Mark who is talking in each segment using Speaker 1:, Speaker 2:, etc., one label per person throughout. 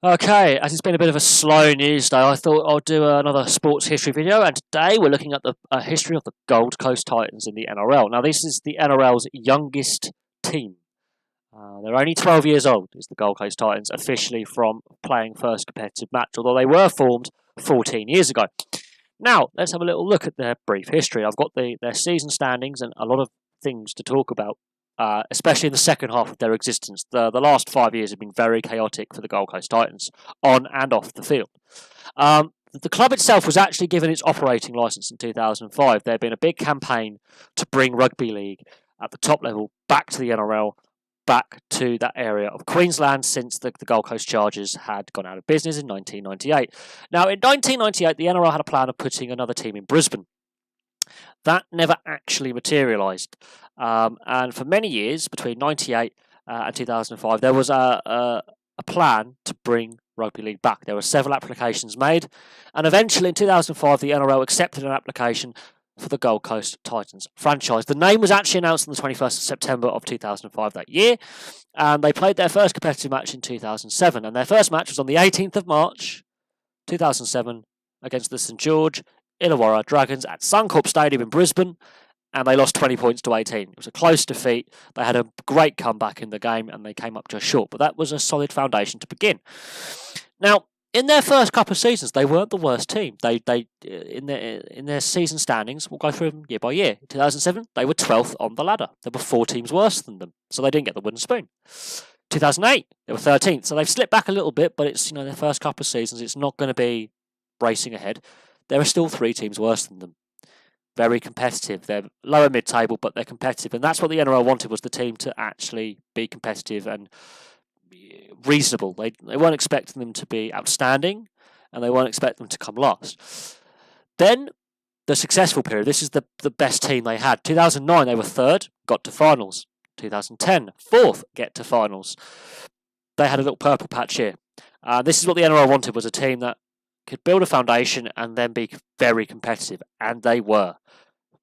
Speaker 1: Okay, as it's been a bit of a slow news day, I thought I'll do another sports history video, and today we're looking at the history of the Gold Coast Titans in the NRL. Now, this is the NRL's youngest team. They're only 12 years old, is the Gold Coast Titans, officially from playing first competitive match, although they were formed 14 years ago. Now, let's have a little look at their brief history. I've got their season standings and a lot of things to talk about, especially in the second half of their existence. The last 5 years have been very chaotic for the Gold Coast Titans, on and off the field. The club itself was actually given its operating licence in 2005. There had been a big campaign to bring rugby league at the top level back to the NRL, back to that area of Queensland since the Gold Coast Chargers had gone out of business in 1998. Now, in 1998, the NRL had a plan of putting another team in Brisbane. That never actually materialised. And for many years, between 98 and 2005, there was a plan to bring rugby league back. There were several applications made, and eventually in 2005, the NRL accepted an application for the Gold Coast Titans franchise. The name was actually announced on the 21st of September of 2005 that year, and they played their first competitive match in 2007, and their first match was on the 18th of March 2007 against the St George Illawarra Dragons at Suncorp Stadium in Brisbane, and they lost 20 points to 18. It was a close defeat. They had a great comeback in the game, and they came up just short, but that was a solid foundation to begin. Now, in their first couple of seasons, they weren't the worst team. They in their season standings, we'll go through them year by year. In 2007, they were 12th on the ladder. There were 4 teams worse than them, so they didn't get the wooden spoon. 2008, they were 13th, so they've slipped back a little bit, but it's their first couple of seasons. It's not going to be racing ahead. There are still 3 teams worse than them. Very competitive. They're lower mid-table, but they're competitive, and that's what the NRL wanted, was the team to actually be competitive and reasonable. They weren't expecting them to be outstanding, and they weren't expecting them to come last. Then the successful period. This is the best team they had. 2009, they were 3rd, got to finals. 2010, 4th, get to finals. They had a little purple patch here. This is what the NRL wanted, was a team that could build a foundation and then be very competitive, and they were.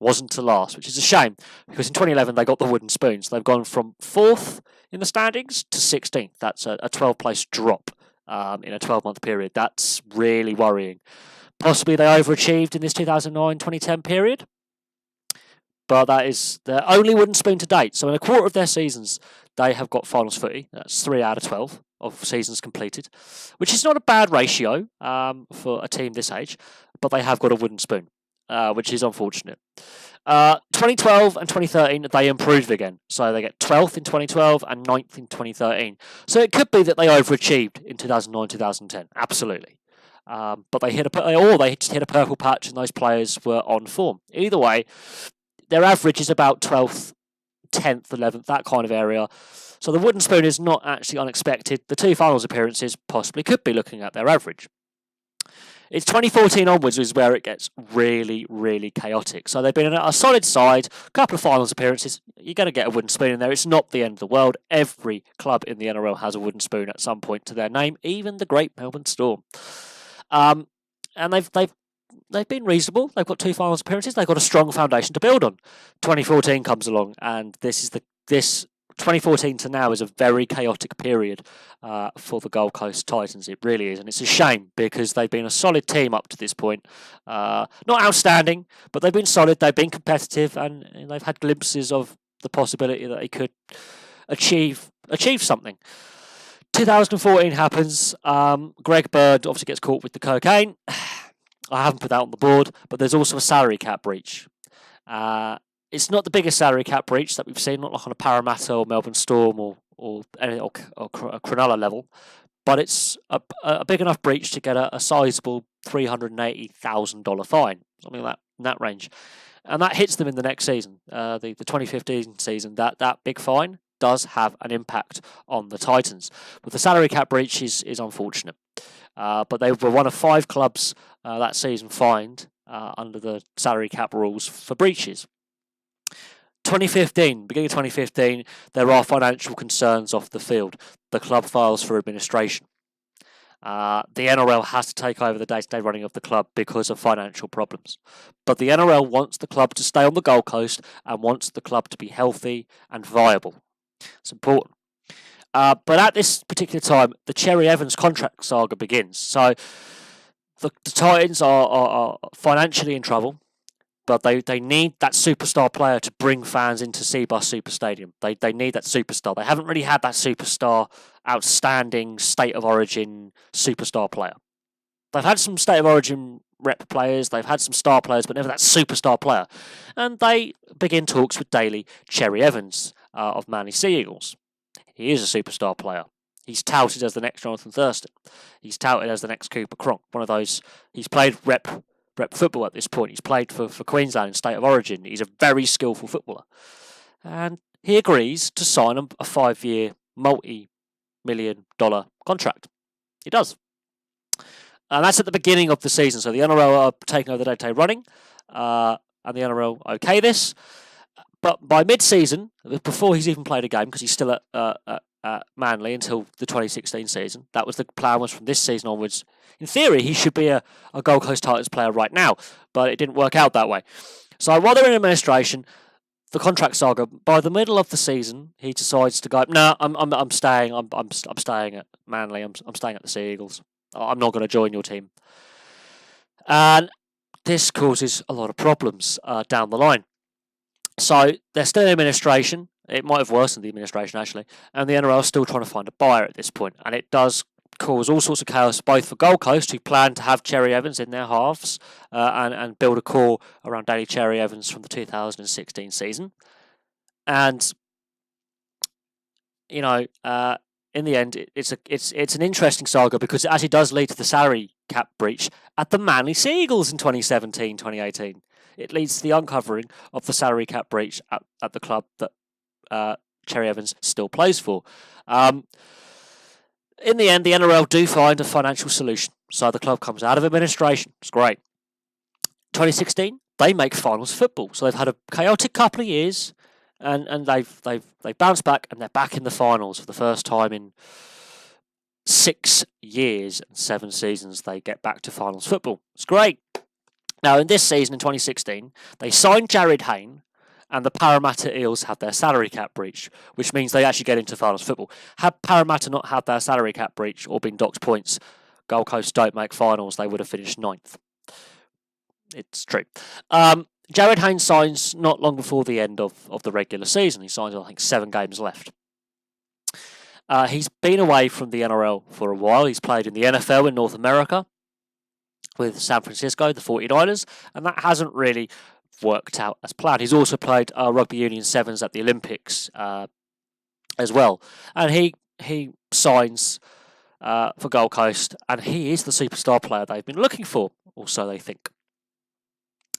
Speaker 1: Wasn't to last, which is a shame, because in 2011 they got the wooden spoon, so they've gone from 4th in the standings to 16th. That's a 12-place drop in a 12-month period. That's really worrying. Possibly they overachieved in this 2009-2010 period, but that is their only wooden spoon to date. So in a quarter of their seasons, they have got finals footy. That's 3 out of 12 of seasons completed, which is not a bad ratio for a team this age, but they have got a wooden spoon, which is unfortunate. 2012 and 2013, they improved again. So they get 12th in 2012 and 9th in 2013. So it could be that they overachieved in 2009, 2010. Absolutely. But they hit just hit a purple patch and those players were on form. Either way, their average is about 12th, 10th, 11th, that kind of area. So the wooden spoon is not actually unexpected. The 2 finals appearances possibly could be looking at their average. It's 2014 onwards is where it gets really, really chaotic. So they've been a solid side, a couple of finals appearances. You're going to get a wooden spoon in there. It's not the end of the world. Every club in the NRL has a wooden spoon at some point to their name, even the Great Melbourne Storm. And they've been reasonable. They've got 2 finals appearances. They've got a strong foundation to build on. 2014 comes along, and this 2014 to now is a very chaotic period for the Gold Coast Titans. It really is, and it's a shame because they've been a solid team up to this point. Not outstanding, but they've been solid. They've been competitive, and they've had glimpses of the possibility that they could achieve something. 2014 happens. Greg Bird obviously gets caught with the cocaine. I haven't put that on the board, but there's also a salary cap breach. It's not the biggest salary cap breach that we've seen, not like on a Parramatta or Melbourne Storm or Cronulla level, but it's a big enough breach to get a sizable $380,000 fine, something like that, in that range. And that hits them in the next season, the 2015 season. That big fine does have an impact on the Titans. But the salary cap breach is unfortunate. But they were one of 5 clubs that season fined under the salary cap rules for breaches. 2015, beginning of 2015, there are financial concerns off the field. The club files for administration. The NRL has to take over the day-to-day running of the club because of financial problems. But the NRL wants the club to stay on the Gold Coast and wants the club to be healthy and viable. It's important. But at this particular time, the Cherry Evans contract saga begins. So the Titans are financially in trouble, but they need that superstar player to bring fans into Cbus Super Stadium. They need that superstar. They haven't really had that superstar, outstanding state of origin superstar player. They've had some state of origin rep players, they've had some star players, but never that superstar player. And they begin talks with Daly Cherry Evans of Manly Sea Eagles. He is a superstar player. He's touted as the next Jonathan Thurston. He's touted as the next Cooper Cronk. One of those. He's played rep football at this point. He's played for Queensland in state of origin. He's a very skillful footballer. And he agrees to sign a 5-year, multi-million-dollar contract. He does. And that's at the beginning of the season. So the NRL are taking over the day-to-day running. And the NRL okay this. But by mid-season, before he's even played a game, because he's still at Manly until the 2016 season, that was the plan, was from this season onwards. In theory, he should be a Gold Coast Titans player right now, but it didn't work out that way. So while they're in administration, the contract saga, by the middle of the season, he decides to go, no, I'm staying. I'm staying at Manly. I'm staying at the Sea Eagles. I'm not going to join your team. And this causes a lot of problems down the line. So they're still in administration. It might have worsened the administration, actually. And the NRL is still trying to find a buyer at this point. And it does cause all sorts of chaos, both for Gold Coast, who plan to have Cherry Evans in their halves and build a core around Daly Cherry Evans from the 2016 season. And, in the end, it's an interesting saga because it actually does lead to the salary cap breach at the Manly Sea Eagles in 2017, 2018. It leads to the uncovering of the salary cap breach at the club that Cherry Evans still plays for. In the end, the NRL do find a financial solution. So the club comes out of administration. It's great. 2016, they make finals football. So they've had a chaotic couple of years, and they've bounced back, and they're back in the finals for the first time in 6 years and 7 seasons. They get back to finals football. It's great. Now, in this season, in 2016, they signed Jared Hayne, and the Parramatta Eels have their salary cap breach, which means they actually get into finals football. Had Parramatta not had their salary cap breach or been docked points, Gold Coast don't make finals, they would have finished 9th. It's true. Jared Hayne signs not long before the end of the regular season. He signs, I think, 7 games left. He's been away from the NRL for a while. He's played in the NFL in North America with San Francisco, the 49ers, and that hasn't really worked out as planned. He's also played rugby union sevens at the Olympics as well, and he signs for Gold Coast, and he is the superstar player they've been looking for, or so they think.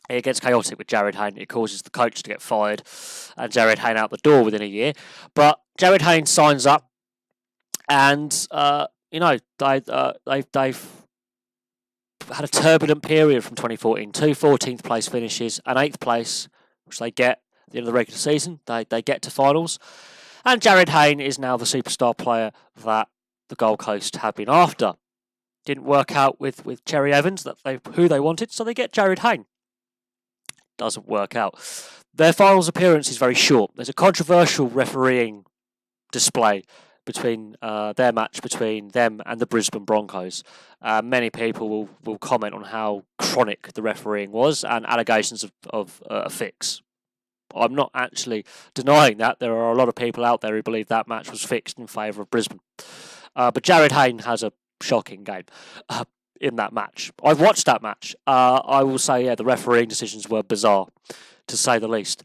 Speaker 1: It gets chaotic with Jared Hayne. It causes the coach to get fired and Jared Hayne out the door within a year. But Jared Hayne signs up, and they've had a turbulent period from 2014. 2 14th place finishes, and 8th place, which they get at the end of the regular season. They get to finals, and Jared Hayne is now the superstar player that the Gold Coast have been after. Didn't work out with Cherry Evans, who they wanted, so they get Jared Hayne. Doesn't work out. Their finals appearance is very short. There's a controversial refereeing display between their match between them and the Brisbane Broncos. Many people will comment on how chronic the refereeing was and allegations of a fix. I'm not actually denying that. There are a lot of people out there who believe that match was fixed in favour of Brisbane. But Jared Hayne has a shocking game in that match. I've watched that match. I will say, the refereeing decisions were bizarre, to say the least.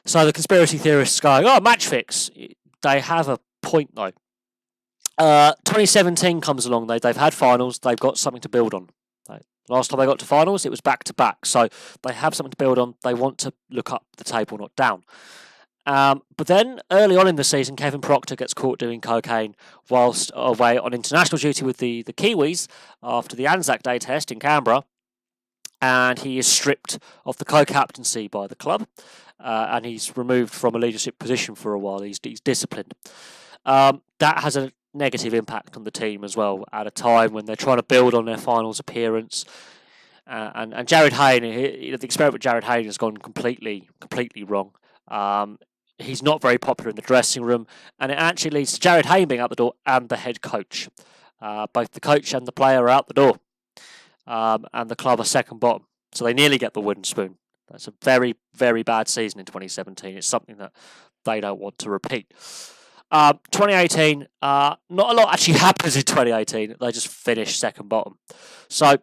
Speaker 1: So the conspiracy theorists going, match fix. They have a point, though. 2017 comes along. They've had finals. They've got something to build on. Last time they got to finals, it was back-to-back. So they have something to build on. They want to look up the table, not down. But then, early on in the season, Kevin Proctor gets caught doing cocaine whilst away on international duty with the Kiwis after the Anzac Day test in Canberra. And he is stripped of the co-captaincy by the club. And he's removed from a leadership position for a while. He's disciplined. That has a negative impact on the team as well at a time when they're trying to build on their finals appearance. And Jared Hayne, the experiment with Jared Hayne has gone completely wrong. He's not very popular in the dressing room, and it actually leads to Jared Hayne being out the door and the head coach. Both the coach and the player are out the door, and the club are second bottom. So they nearly get the wooden spoon. That's a very, very bad season in 2017. It's something that they don't want to repeat. 2018, not a lot actually happens in 2018. They just finish second bottom. So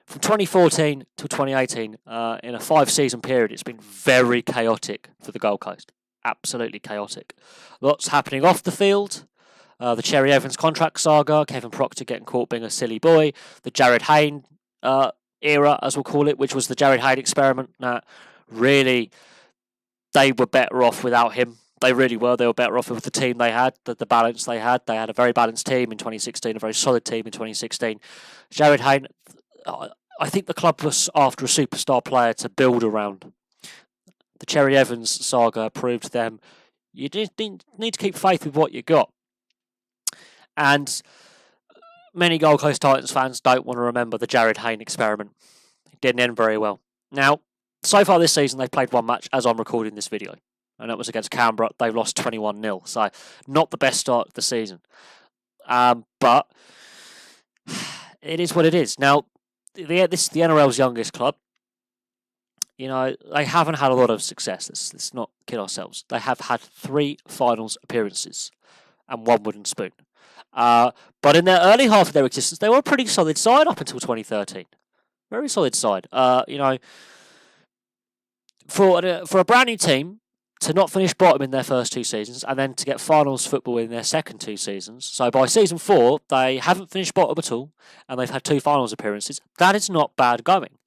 Speaker 1: from 2014 to 2018, in a 5-season period, it's been very chaotic for the Gold Coast. Absolutely chaotic. Lots happening off the field. The Cherry Evans contract saga, Kevin Proctor getting caught being a silly boy, the Jared Hayne era, as we'll call it, which was the Jared Hayne experiment. Really, they were better off without him. They really were. They were better off with the team they had, the balance they had. They had a very balanced team in 2016, a very solid team in 2016. Jared Hayne, I think the club was after a superstar player to build around. The Cherry Evans saga proved to them you need to keep faith with what you got. And many Gold Coast Titans fans don't want to remember the Jared Hayne experiment. It didn't end very well. Now, so far this season, they've played one match as I'm recording this video, and that was against Canberra. They've lost 21-0, so not the best start of the season. But it is what it is. Now, this is the NRL's youngest club. You know, they haven't had a lot of success. Let's not kid ourselves. They have had 3 finals appearances and 1 wooden spoon. But in their early half of their existence, they were a pretty solid side up until 2013. Very solid side. You know, for a brand new team to not finish bottom in their first 2 seasons and then to get finals football in their second 2 seasons. So by season 4, they haven't finished bottom at all, and they've had 2 finals appearances. That is not bad going.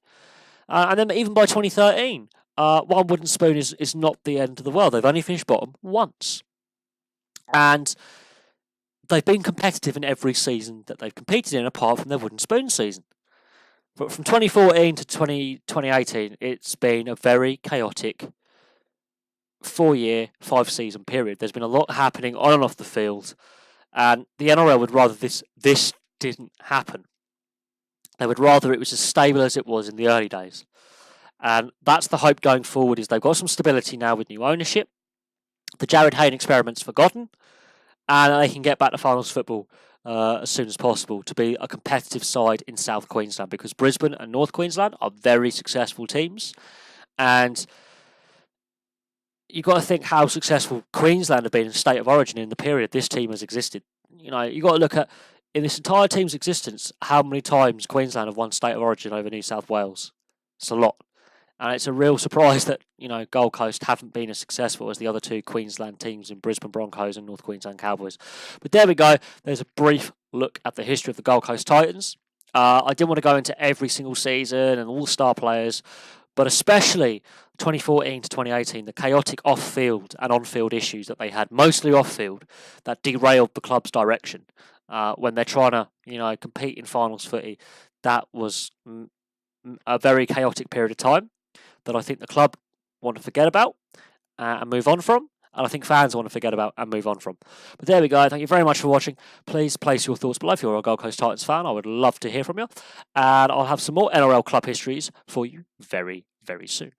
Speaker 1: And then even by 2013, 1 wooden spoon is not the end of the world. They've only finished bottom once. And they've been competitive in every season that they've competed in, apart from their wooden spoon season. But from 2014 to 2018, it's been a very chaotic 4-year, 5-season period. There's been a lot happening on and off the field, and the NRL would rather this didn't happen. They would rather it was as stable as it was in the early days. And that's the hope going forward, is they've got some stability now with new ownership. The Jared Hayne experiment's forgotten, and they can get back to finals football as soon as possible to be a competitive side in South Queensland, because Brisbane and North Queensland are very successful teams. And you've got to think how successful Queensland have been in state of origin in the period this team has existed. You know, you've got to look at, in this entire team's existence, how many times Queensland have won state of origin over New South Wales. It's a lot. And it's a real surprise that, you know, Gold Coast haven't been as successful as the other 2 Queensland teams in Brisbane Broncos and North Queensland Cowboys. But there we go. There's a brief look at the history of the Gold Coast Titans. I didn't want to go into every single season and all the star players, but especially 2014 to 2018, the chaotic off-field and on-field issues that they had, mostly off-field, that derailed the club's direction when they're trying to, you know, compete in finals footy. That was a very chaotic period of time that I think the club want to forget about and move on from, and I think fans want to forget about and move on from. But there we go. Thank you very much for watching. Please place your thoughts below if you're a Gold Coast Titans fan. I would love to hear from you, and I'll have some more NRL club histories for you very, very soon.